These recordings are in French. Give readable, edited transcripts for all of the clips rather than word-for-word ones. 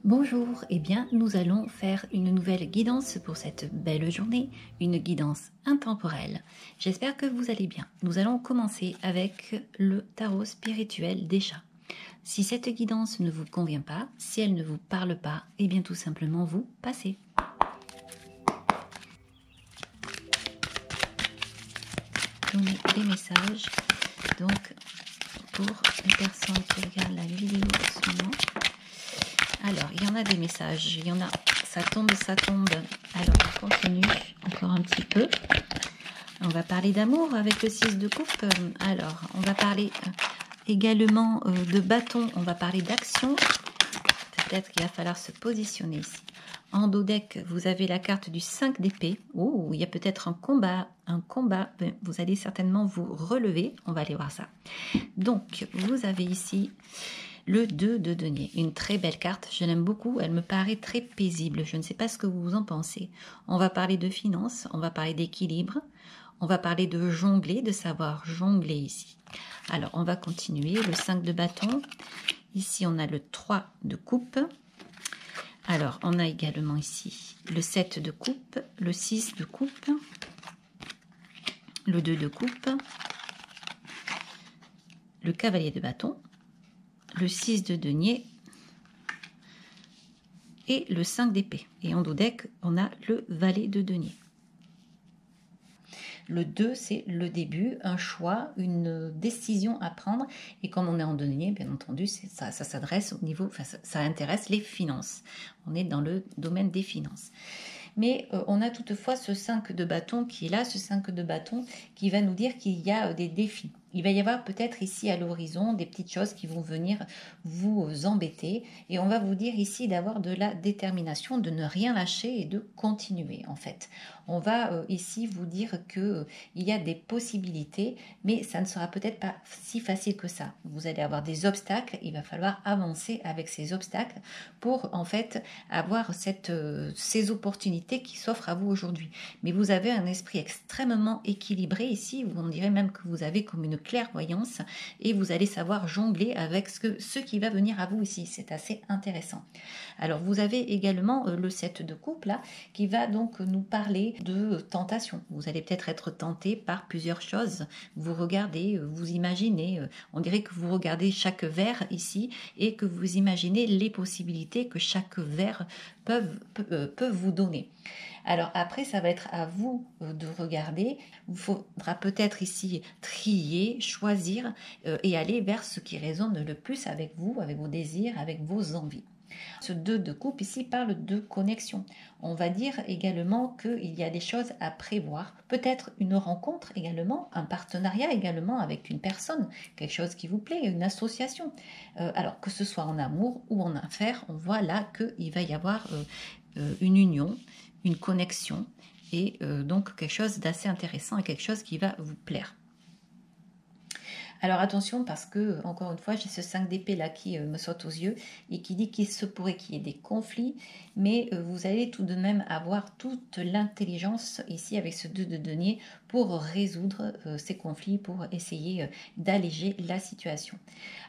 Bonjour, eh bien nous allons faire une nouvelle guidance pour cette belle journée, une guidance intemporelle. J'espère que vous allez bien. Nous allons commencer avec le tarot spirituel des chats. Si cette guidance ne vous convient pas, si elle ne vous parle pas, eh bien tout simplement vous passez. Donnez des messages donc pour les personnes qui regardent la vidéo en ce moment. Alors, il y en a des messages, il y en a, ça tombe. Alors, on continue encore un petit peu. On va parler d'amour avec le 6 de coupe. Alors, on va parler également de bâton, on va parler d'action. Peut-être qu'il va falloir se positionner ici. En dos deck, vous avez la carte du 5 d'épée. Oh, il y a peut-être un combat. Vous allez certainement vous relever. On va aller voir ça. Donc, vous avez ici le 2 de denier, une très belle carte, je l'aime beaucoup, elle me paraît très paisible, je ne sais pas ce que vous en pensez. On va parler de finances, on va parler d'équilibre, on va parler de jongler, de savoir jongler ici. Alors, on va continuer, le 5 de bâton, ici on a le 3 de coupe. Alors, on a également ici le 7 de coupe, le 6 de coupe, le 2 de coupe, le cavalier de bâton, le 6 de denier et le 5 d'épée. Et en dos deck, on a le valet de denier. Le 2, c'est le début, un choix, une décision à prendre. Et comme on est en denier, bien entendu, ça s'adresse au niveau, enfin, ça intéresse les finances. On est dans le domaine des finances. Mais on a toutefois ce 5 de bâton qui est là, ce 5 de bâton qui va nous dire qu'il y a des défis. Il va y avoir peut-être ici à l'horizon des petites choses qui vont venir vous embêter. Et on va vous dire ici d'avoir de la détermination, de ne rien lâcher et de continuer en fait. On va ici vous dire qu'il y a des possibilités, mais ça ne sera peut-être pas si facile que ça. Vous allez avoir des obstacles, il va falloir avancer avec ces obstacles pour en fait avoir ces opportunités qui s'offrent à vous aujourd'hui. Mais vous avez un esprit extrêmement équilibré ici, on dirait même que vous avez comme une clairvoyance et vous allez savoir jongler avec ce qui va venir à vous ici. C'est assez intéressant. Alors vous avez également le 7 de coupe là qui va donc nous parler de tentation. Vous allez peut-être être tenté par plusieurs choses. Vous regardez, vous imaginez, on dirait que vous regardez chaque verre ici et que vous imaginez les possibilités que chaque verre peut vous donner. Alors après, ça va être à vous de regarder. Il faudra peut-être ici trier, choisir et aller vers ce qui résonne le plus avec vous, avec vos désirs, avec vos envies. Ce 2 de coupe ici parle de connexion. On va dire également qu'il y a des choses à prévoir. Peut-être une rencontre également, un partenariat également avec une personne, quelque chose qui vous plaît, une association. Alors que ce soit en amour ou en affaires, on voit là qu'il va y avoir une union, une connexion et donc quelque chose d'assez intéressant et quelque chose qui va vous plaire. Alors attention parce que, encore une fois, j'ai ce 5 d'épée là qui me saute aux yeux et qui dit qu'il se pourrait qu'il y ait des conflits, mais vous allez tout de même avoir toute l'intelligence ici avec ce 2 de denier pour résoudre ces conflits, pour essayer d'alléger la situation.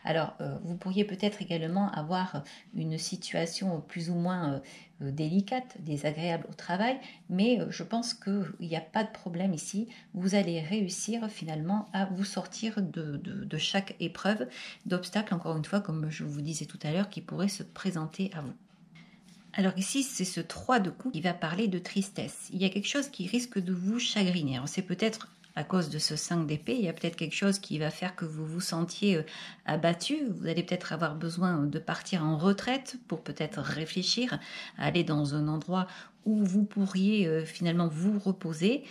Alors, vous pourriez peut-être également avoir une situation plus ou moins délicate, désagréable au travail, mais je pense qu'il n'y a pas de problème ici. Vous allez réussir finalement à vous sortir de chaque épreuve, d'obstacle, encore une fois, comme je vous disais tout à l'heure, qui pourrait se présenter à vous. Alors ici, c'est ce 3 de coupe qui va parler de tristesse. Il y a quelque chose qui risque de vous chagriner. Alors c'est peut-être à cause de ce 5 d'épée, il y a peut-être quelque chose qui va faire que vous vous sentiez abattu. Vous allez peut-être avoir besoin de partir en retraite pour peut-être réfléchir, aller dans un endroit où vous pourriez finalement vous reposer,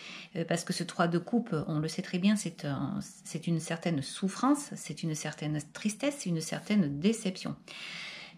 parce que ce 3 de coupe, on le sait très bien, c'est une certaine souffrance, c'est une certaine tristesse, une certaine déception.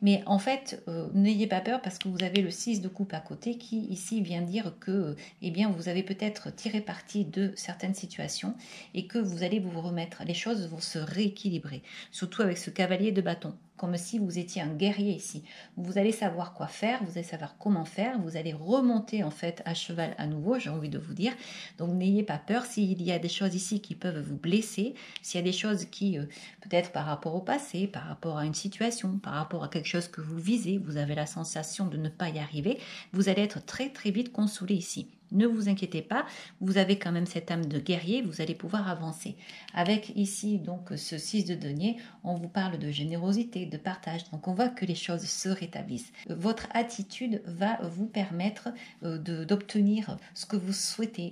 Mais en fait, n'ayez pas peur parce que vous avez le 6 de coupe à côté qui ici vient dire que eh bien, vous avez peut-être tiré parti de certaines situations et que vous allez vous remettre. Les choses vont se rééquilibrer, surtout avec ce cavalier de bâton. comme si vous étiez un guerrier ici. Vous allez savoir quoi faire, vous allez savoir comment faire, vous allez remonter en fait à cheval à nouveau, j'ai envie de vous dire. Donc n'ayez pas peur s'il y a des choses ici qui peuvent vous blesser, s'il y a des choses qui, peut-être par rapport au passé, par rapport à une situation, par rapport à quelque chose que vous visez, vous avez la sensation de ne pas y arriver, vous allez être très très vite consolé ici. Ne vous inquiétez pas, vous avez quand même cette âme de guerrier, vous allez pouvoir avancer. Avec ici donc ce 6 de denier, on vous parle de générosité, de partage, donc on voit que les choses se rétablissent. Votre attitude va vous permettre d'obtenir ce que vous souhaitez,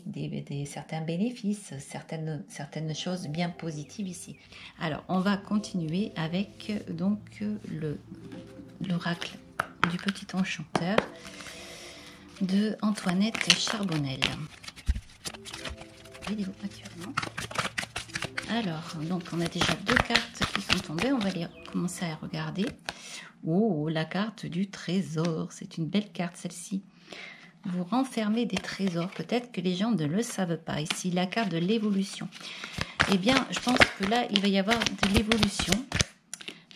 certains bénéfices, certaines choses bien positives ici. Alors on va continuer avec donc l'oracle du petit enchanteur de Antoinette Charbonnel. Vidéo actuellement. Alors, donc on a déjà 2 cartes qui sont tombées, on va les commencer à regarder. Oh, la carte du trésor, c'est une belle carte celle-ci. Vous renfermez des trésors, peut-être que les gens ne le savent pas. Ici, la carte de l'évolution. Eh bien, je pense que là, il va y avoir de l'évolution.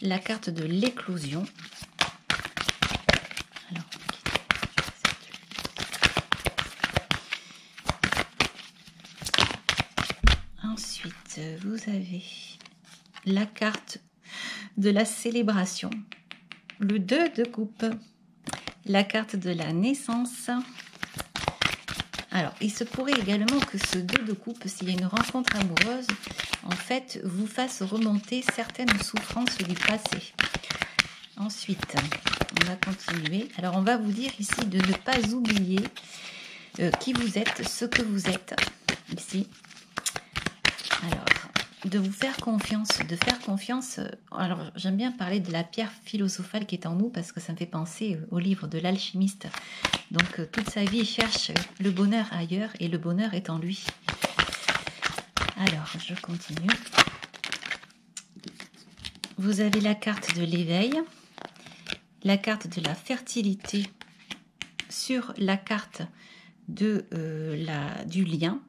La carte de l'éclosion. Alors, ensuite, vous avez la carte de la célébration, le 2 de coupe, la carte de la naissance. Alors, il se pourrait également que ce 2 de coupe, s'il y a une rencontre amoureuse, en fait, vous fasse remonter certaines souffrances du passé. Ensuite, on va continuer. Alors, on va vous dire ici de ne pas oublier qui vous êtes, ce que vous êtes, ici. Alors, de vous faire confiance, de faire confiance. Alors, j'aime bien parler de la pierre philosophale qui est en nous parce que ça me fait penser au livre de l'alchimiste. Donc, toute sa vie, il cherche le bonheur ailleurs et le bonheur est en lui. Alors, je continue. Vous avez la carte de l'éveil, la carte de la fertilité sur la carte de, du lien.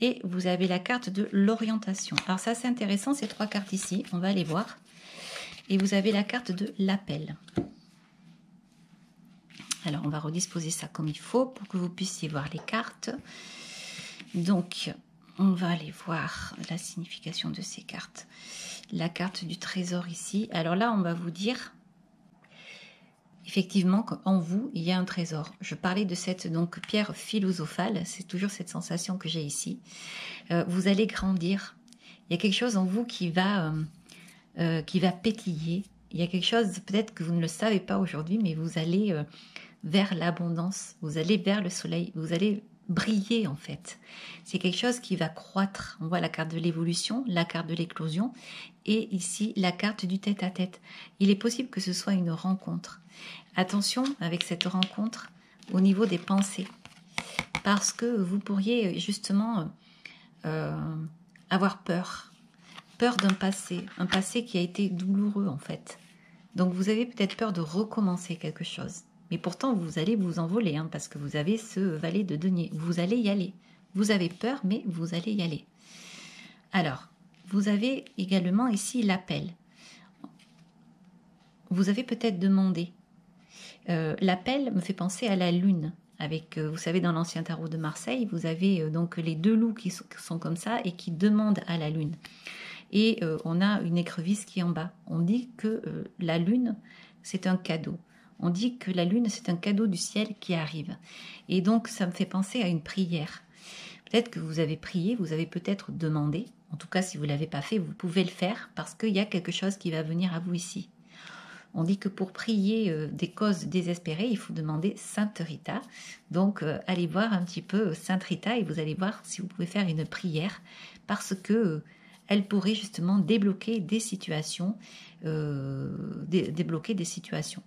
Et vous avez la carte de l'orientation. Alors ça c'est intéressant, ces 3 cartes ici, on va les voir. Et vous avez la carte de l'appel. Alors on va redisposer ça comme il faut pour que vous puissiez voir les cartes. Donc on va aller voir la signification de ces cartes. La carte du trésor ici. Alors là on va vous dire effectivement qu'en vous il y a un trésor. Je parlais de cette donc pierre philosophale, c'est toujours cette sensation que j'ai ici. Vous allez grandir. Il y a quelque chose en vous qui va pétiller. Il y a quelque chose peut-être que vous ne le savez pas aujourd'hui, mais vous allez vers l'abondance. Vous allez vers le soleil. Vous allez briller en fait. C'est quelque chose qui va croître. On voit la carte de l'évolution, la carte de l'éclosion et ici la carte du tête-à-tête. Il est possible que ce soit une rencontre. Attention avec cette rencontre au niveau des pensées. Parce que vous pourriez justement avoir peur d'un passé, un passé qui a été douloureux en fait. Donc vous avez peut-être peur de recommencer quelque chose. Mais pourtant vous allez vous envoler hein, parce que vous avez ce valet de denier. Vous allez y aller. Vous avez peur mais vous allez y aller. Alors, vous avez également ici l'appel. Vous avez peut-être demandé. L'appel me fait penser à la lune. Avec, vous savez, dans l'ancien tarot de Marseille, vous avez donc les 2 loups qui sont comme ça et qui demandent à la lune. Et on a une écrevisse qui est en bas. On dit que la lune, c'est un cadeau. On dit que la lune, c'est un cadeau du ciel qui arrive. Et donc, ça me fait penser à une prière. Peut-être que vous avez prié, vous avez peut-être demandé. En tout cas, si vous ne l'avez pas fait, vous pouvez le faire parce qu'il y a quelque chose qui va venir à vous ici. On dit que pour prier des causes désespérées, il faut demander Sainte Rita. Donc, allez voir un petit peu Sainte Rita et vous allez voir si vous pouvez faire une prière parce que elle pourrait justement débloquer des situations. Débloquer des situations.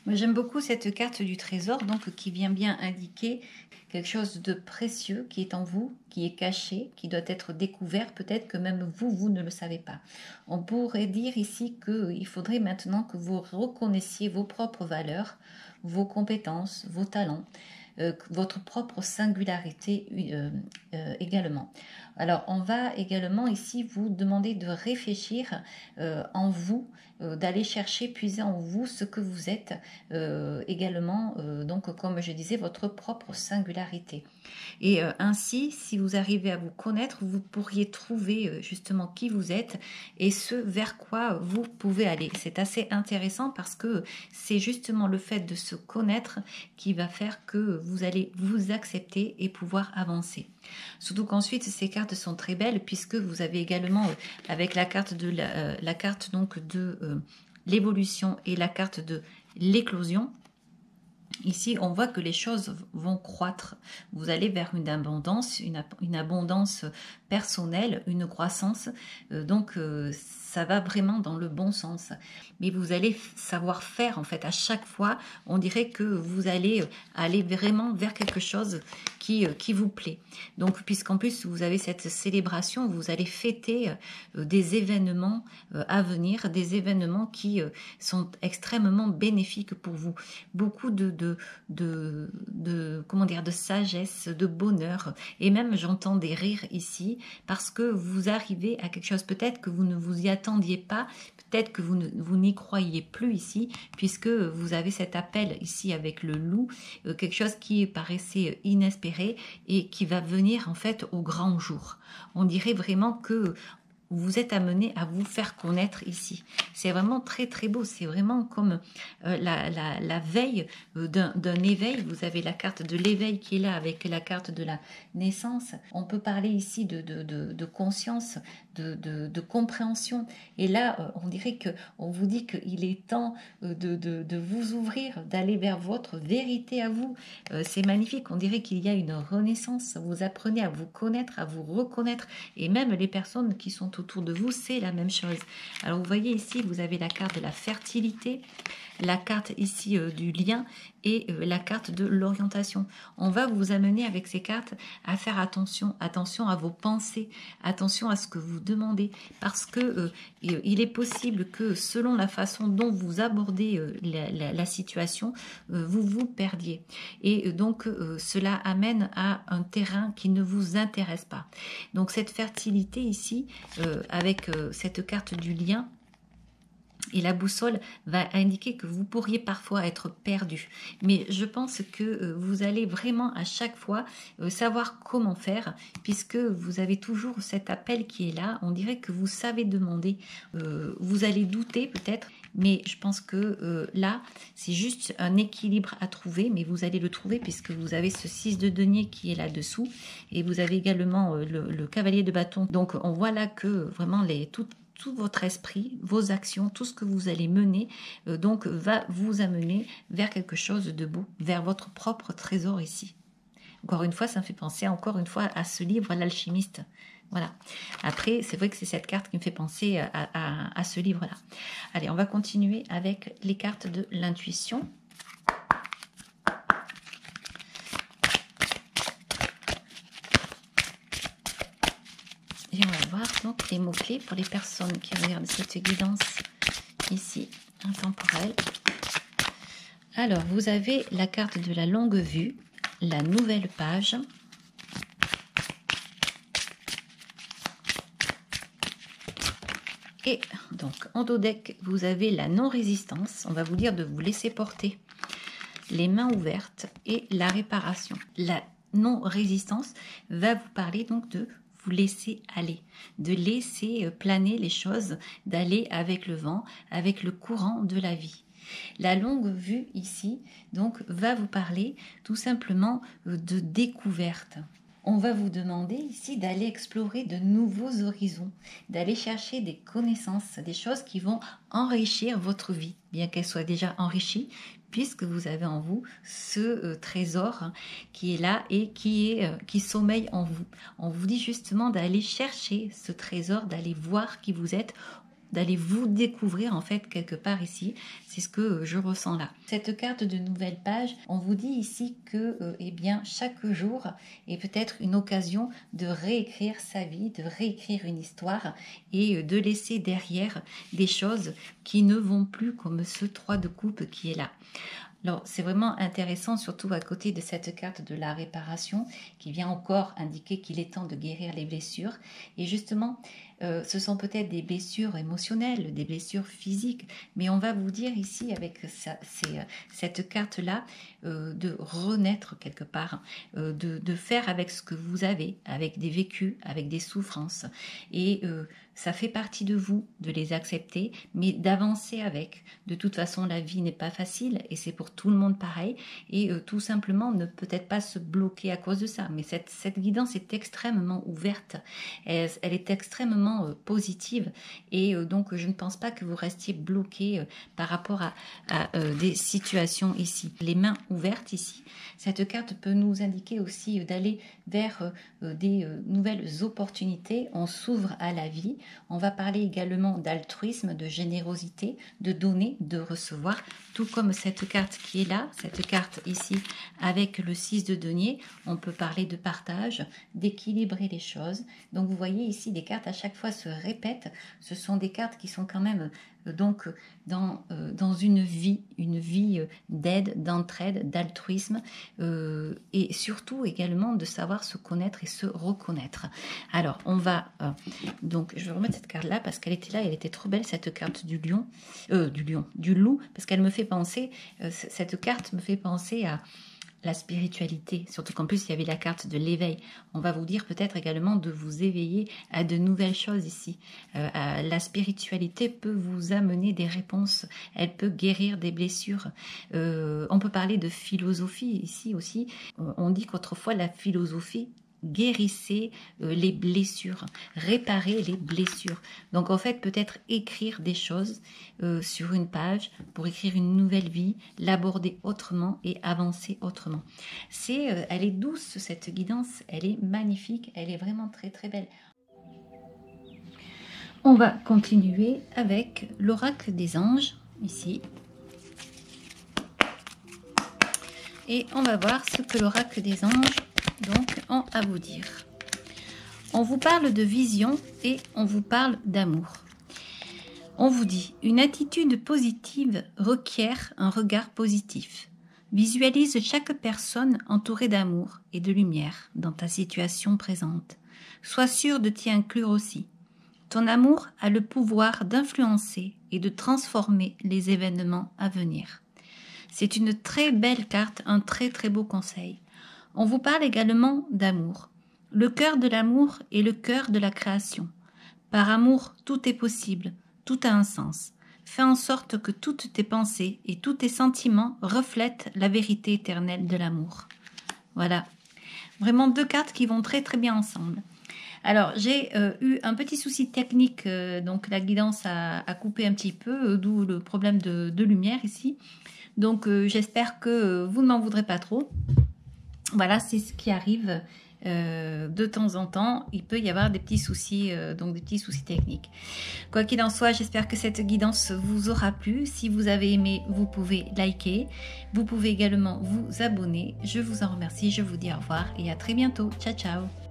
Moi, j'aime beaucoup cette carte du trésor, donc qui vient bien indiquer quelque chose de précieux qui est en vous, qui est caché, qui doit être découvert. Peut-être que même vous ne le savez pas. On pourrait dire ici qu'il faudrait maintenant que vous reconnaissiez vos propres valeurs, vos compétences, vos talents, votre propre singularité également. Alors, on va également ici vous demander de réfléchir en vous d'aller chercher, puiser en vous ce que vous êtes également, donc comme je disais, votre propre singularité. Et ainsi, si vous arrivez à vous connaître, vous pourriez trouver justement qui vous êtes et ce vers quoi vous pouvez aller. C'est assez intéressant parce que c'est justement le fait de se connaître qui va faire que vous allez vous accepter et pouvoir avancer. Surtout qu'ensuite, ces cartes sont très belles puisque vous avez également, avec la carte de la carte donc de l'évolution et la carte de l'éclosion, ici, on voit que les choses vont croître. Vous allez vers une abondance personnelle, une croissance. Donc, ça va vraiment dans le bon sens. Mais vous allez savoir faire, en fait, à chaque fois, on dirait que vous allez aller vraiment vers quelque chose qui vous plaît. Donc, puisqu'en plus, vous avez cette célébration, vous allez fêter des événements à venir, des événements qui sont extrêmement bénéfiques pour vous. Beaucoup comment dire, de sagesse, de bonheur, et même j'entends des rires ici parce que vous arrivez à quelque chose, peut-être que vous ne vous y attendiez pas, peut-être que vous n'y croyez plus ici, puisque vous avez cet appel ici avec le loup, quelque chose qui paraissait inespéré et qui va venir en fait au grand jour. On dirait vraiment que vous êtes amené à vous faire connaître ici. C'est vraiment très très beau, c'est vraiment comme la veille d'un éveil. Vous avez la carte de l'éveil qui est là avec la carte de la naissance. On peut parler ici de conscience, de compréhension. Et là, on dirait qu'on vous dit qu'il est temps de vous ouvrir, d'aller vers votre vérité à vous. C'est magnifique, on dirait qu'il y a une renaissance. Vous apprenez à vous connaître, à vous reconnaître. Et même les personnes qui sont autour de vous, c'est la même chose. Alors vous voyez ici, vous avez la carte de la fertilité, la carte ici du lien et la carte de l'orientation. On va vous amener avec ces cartes à faire attention à vos pensées, attention à ce que vous demandez, parce que il est possible que selon la façon dont vous abordez la situation, vous vous perdiez. Et donc cela amène à un terrain qui ne vous intéresse pas. Donc cette fertilité ici, avec cette carte du lien, et la boussole va indiquer que vous pourriez parfois être perdu. Mais je pense que vous allez vraiment à chaque fois savoir comment faire, puisque vous avez toujours cet appel qui est là. On dirait que vous savez demander. Vous allez douter peut-être, mais je pense que là, c'est juste un équilibre à trouver, mais vous allez le trouver puisque vous avez ce 6 de denier qui est là-dessous. Et vous avez également le cavalier de bâton. Donc on voit là que vraiment tout votre esprit, vos actions, tout ce que vous allez mener, donc va vous amener vers quelque chose de beau, vers votre propre trésor ici. Encore une fois, ça me fait penser encore une fois à ce livre, L'Alchimiste. Voilà. Après, c'est vrai que c'est cette carte qui me fait penser à ce livre-là. Allez, on va continuer avec les cartes de l'intuition. Et on va voir donc les mots-clés pour les personnes qui regardent cette guidance ici, intemporelle. Alors, vous avez la carte de la longue vue, la nouvelle page. Et donc, en dos deck, vous avez la non-résistance. On va vous dire de vous laisser porter, les mains ouvertes et la réparation. La non-résistance va vous parler donc de vous laisser aller, de laisser planer les choses, d'aller avec le vent, avec le courant de la vie. La longue vue ici, donc, va vous parler tout simplement de découverte. On va vous demander ici d'aller explorer de nouveaux horizons, d'aller chercher des connaissances, des choses qui vont enrichir votre vie, bien qu'elle soit déjà enrichie, puisque vous avez en vous ce trésor qui est là et qui sommeille en vous. On vous dit justement d'aller chercher ce trésor, d'aller voir qui vous êtes, d'aller vous découvrir en fait quelque part ici. C'est ce que je ressens là. Cette carte de nouvelle page, on vous dit ici que eh bien, chaque jour est peut-être une occasion de réécrire sa vie, de réécrire une histoire et de laisser derrière des choses qui ne vont plus, comme ce 3 de coupe qui est là. Alors, c'est vraiment intéressant, surtout à côté de cette carte de la réparation, qui vient encore indiquer qu'il est temps de guérir les blessures. Et justement, Ce sont peut-être des blessures émotionnelles, des blessures physiques, mais on va vous dire ici avec cette carte-là de renaître quelque part, de faire avec ce que vous avez, avec des vécus, avec des souffrances. Et ça fait partie de vous de les accepter, mais d'avancer avec. De toute façon, la vie n'est pas facile et c'est pour tout le monde pareil. Et tout simplement, ne peut-être pas se bloquer à cause de ça. Mais cette guidance est extrêmement ouverte. Elle est extrêmement positive. Et donc, je ne pense pas que vous restiez bloqué par rapport à des situations ici. Les mains ouvertes ici. Cette carte peut nous indiquer aussi d'aller vers des nouvelles opportunités. On s'ouvre à la vie. On va parler également d'altruisme, de générosité, de donner, de recevoir, tout comme cette carte qui est là, cette carte ici avec le 6 de denier. On peut parler de partage, d'équilibrer les choses. Donc vous voyez ici, des cartes à chaque fois se répètent. Ce sont des cartes qui sont quand même donc dans une vie d'aide, d'entraide, d'altruisme et surtout également de savoir se connaître et se reconnaître. Alors on va donc je vais remettre cette carte là parce qu'elle était là, elle était trop belle, cette carte du loup, parce qu'elle me fait penser, cette carte me fait penser à la spiritualité, surtout qu'en plus il y avait la carte de l'éveil. On va vous dire peut-être également de vous éveiller à de nouvelles choses ici. La spiritualité peut vous amener des réponses, elle peut guérir des blessures. On peut parler de philosophie ici aussi. On dit qu'autrefois la philosophie guérissez les blessures, réparez les blessures. Donc en fait peut-être écrire des choses sur une page pour écrire une nouvelle vie, l'aborder autrement et avancer autrement. Elle est douce cette guidance, elle est magnifique, elle est vraiment très très belle. On va continuer avec l'oracle des anges ici. Et on va voir ce que l'oracle des anges donc ont à vous dire. On vous parle de vision et on vous parle d'amour. On vous dit, une attitude positive requiert un regard positif. Visualise chaque personne entourée d'amour et de lumière dans ta situation présente. Sois sûr de t'y inclure aussi. Ton amour a le pouvoir d'influencer et de transformer les événements à venir. C'est une très belle carte, un très très beau conseil. On vous parle également d'amour. Le cœur de l'amour est le cœur de la création. Par amour, tout est possible, tout a un sens. Fais en sorte que toutes tes pensées et tous tes sentiments reflètent la vérité éternelle de l'amour. Voilà, vraiment deux cartes qui vont très très bien ensemble. Alors, j'ai eu un petit souci technique, donc la guidance a coupé un petit peu, d'où le problème de lumière ici. Donc, j'espère que vous ne m'en voudrez pas trop. Voilà, c'est ce qui arrive de temps en temps. Il peut y avoir des petits soucis, donc des petits soucis techniques. Quoi qu'il en soit, j'espère que cette guidance vous aura plu. Si vous avez aimé, vous pouvez liker. Vous pouvez également vous abonner. Je vous en remercie. Je vous dis au revoir et à très bientôt. Ciao, ciao.